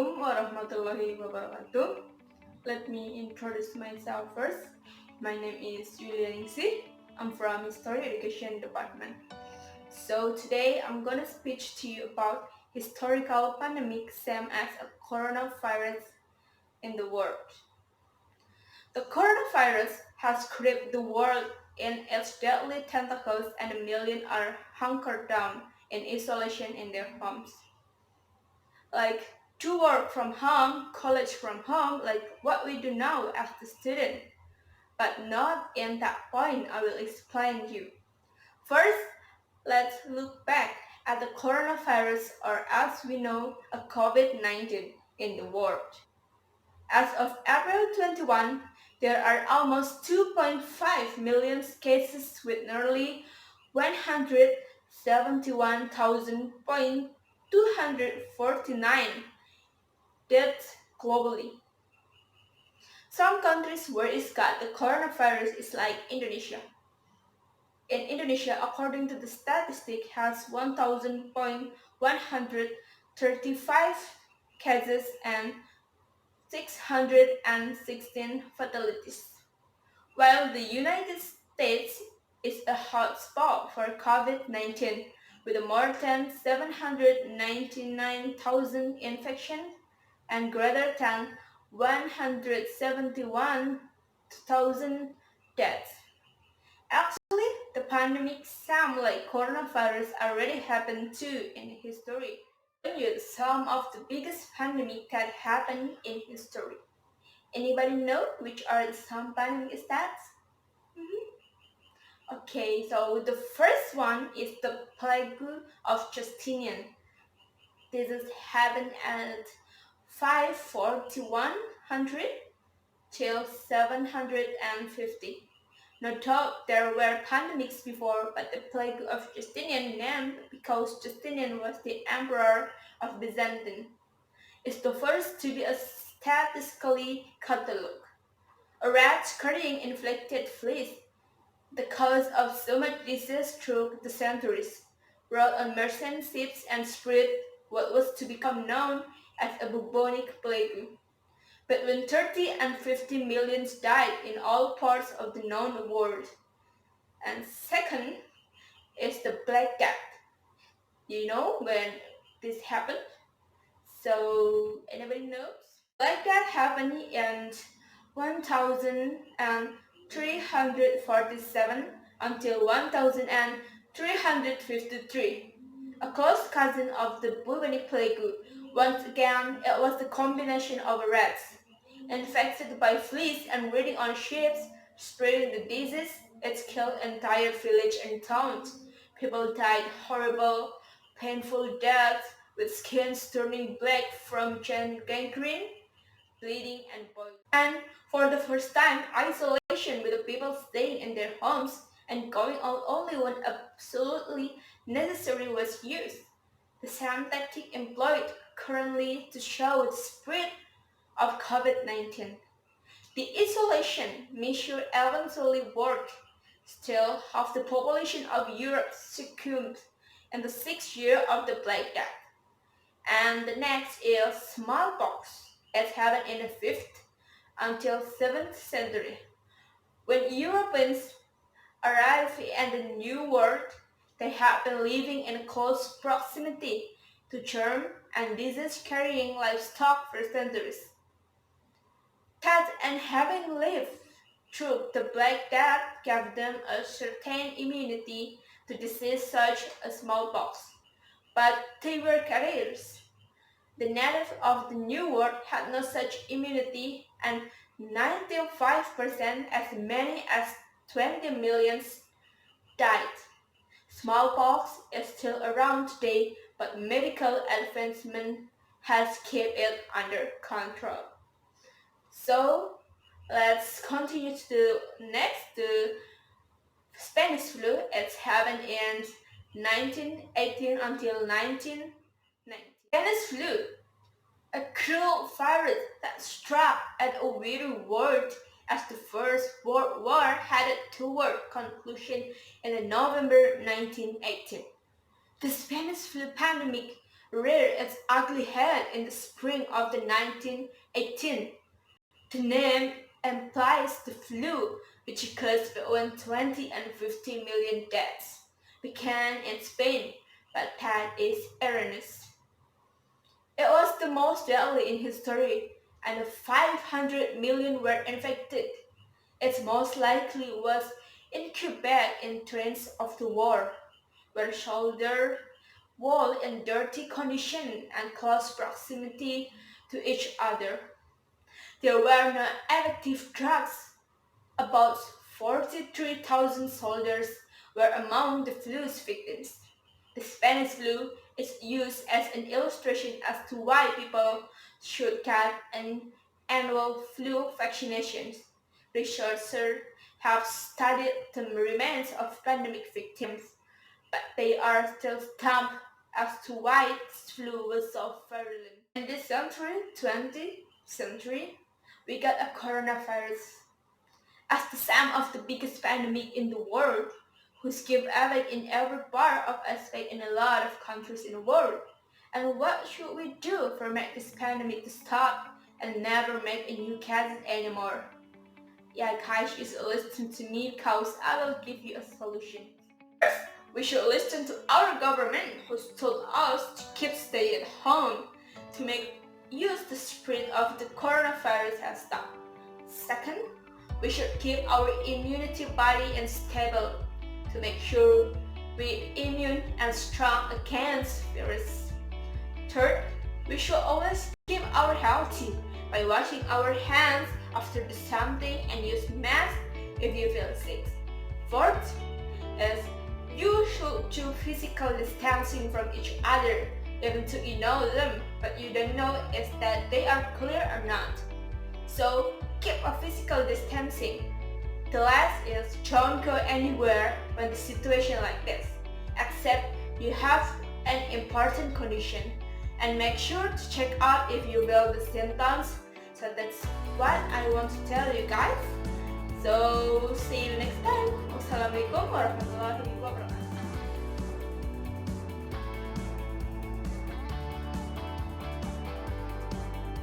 Warahmatullahi wabarakatuh. Let me introduce myself first. My name is Yulianingsi. I'm from History Education Department. So today I'm gonna speak to you about historical pandemic same as a coronavirus in the world. The coronavirus has gripped the world in its deadly tentacles and a million are hunkered down in isolation in their homes. Like to work from home, college from home, like what we do now as the student. But not in that point, I will explain you. First, let's look back at the coronavirus, or as we know, a COVID-19 in the world. As of April 21, there are almost 2.5 million cases with nearly 171,249 deaths globally. Some countries where it's got the coronavirus is like Indonesia. In Indonesia, according to the statistic, has 1,135 cases and 616 fatalities. While the United States is a hotspot for COVID-19 with more than 799,000 infections and greater than 171,000 deaths. Actually, the pandemic sound like coronavirus already happened too in history. Some of the biggest pandemic that happened in history. Anybody know which are the some pandemic stats? Okay, so the first one is the plague of Justinian. This is happened at 54100 till 750. No doubt there were pandemics before, but the plague of Justinian named because Justinian was the emperor of Byzantium. It's the first to be a statistically catalogued. A rat carrying infected fleas, the cause of so much disease through the centuries, rode on merchant ships and spread what was to become known as a bubonic plague. Between 30 and 50 millions died in all parts of the known world. And second is the Black Death. You know when this happened? So anybody knows? Black Death happened in 1347 until 1353. A close cousin of the bubonic plague. Once again, it was the combination of rats infected by fleas and breeding on ships, spreading the disease. It killed entire village and towns. People died horrible, painful deaths with skins turning black from gangrene, bleeding and boiling. And for the first time, isolation with the people staying in their homes and going out only when absolutely necessary was used. The same tactic employed currently to show the spread of COVID-19. The isolation measure eventually worked. Still, half the population of Europe succumbed in the 6th year of the Black Death. And the next is smallpox. It happened in the 5th until 7th century. When Europeans arrived in the New World, they had been living in close proximity to germ and disease-carrying livestock for centuries. Cats and having lived through the Black Death gave them a certain immunity to disease such as smallpox, but they were carriers. The natives of the New World had no such immunity, and 95%, as many as 20 million, died. Smallpox is still around today, but medical advancement has kept it under control. So let's continue to the next, the Spanish flu. It's happened in 1918 until 1990. Spanish flu, a cruel virus that struck at a weary world as the First World War headed toward conclusion in November 1918. The Spanish flu pandemic reared its ugly head in the spring of the 1918. The name implies the flu, which caused between 20 and 50 million deaths, began in Spain, but that is erroneous. It was the most deadly in history, and 500 million were infected. It most likely was incubated in trains of the war, where soldiers were in dirty condition and close proximity to each other. There were no effective drugs. About 43,000 soldiers were among the flu's victims. The Spanish flu is used as an illustration as to why people should get an annual flu vaccination. Researchers have studied the remains of pandemic victims, but they are still stumped as to why this flu was so virulent. In this century, 20th century, we got a coronavirus as the sum of the biggest pandemic in the world, whose give effect in every part of aspect in a lot of countries in the world. And what should we do for make this pandemic to stop and never make a new case anymore? Yeah, guys, you should listen to me because I will give you a solution. First, we should listen to our government who's told us to keep stay at home to make use the spread of the coronavirus has stopped. Second, we should keep our immunity body and stable to make sure we immune and strong against virus. Third, we should always keep our healthy by washing our hands after the something and use mask if you feel sick. Fourth is you should do physical distancing from each other even though you know them but you don't know if that they are clear or not. So keep a physical distancing. The last is don't go anywhere when the situation like this, except you have an important condition, and make sure to check out if you feel the symptoms. So that's what I want to tell you guys. So see you next time. Wassalamualaikum warahmatullahi wabarakatuh.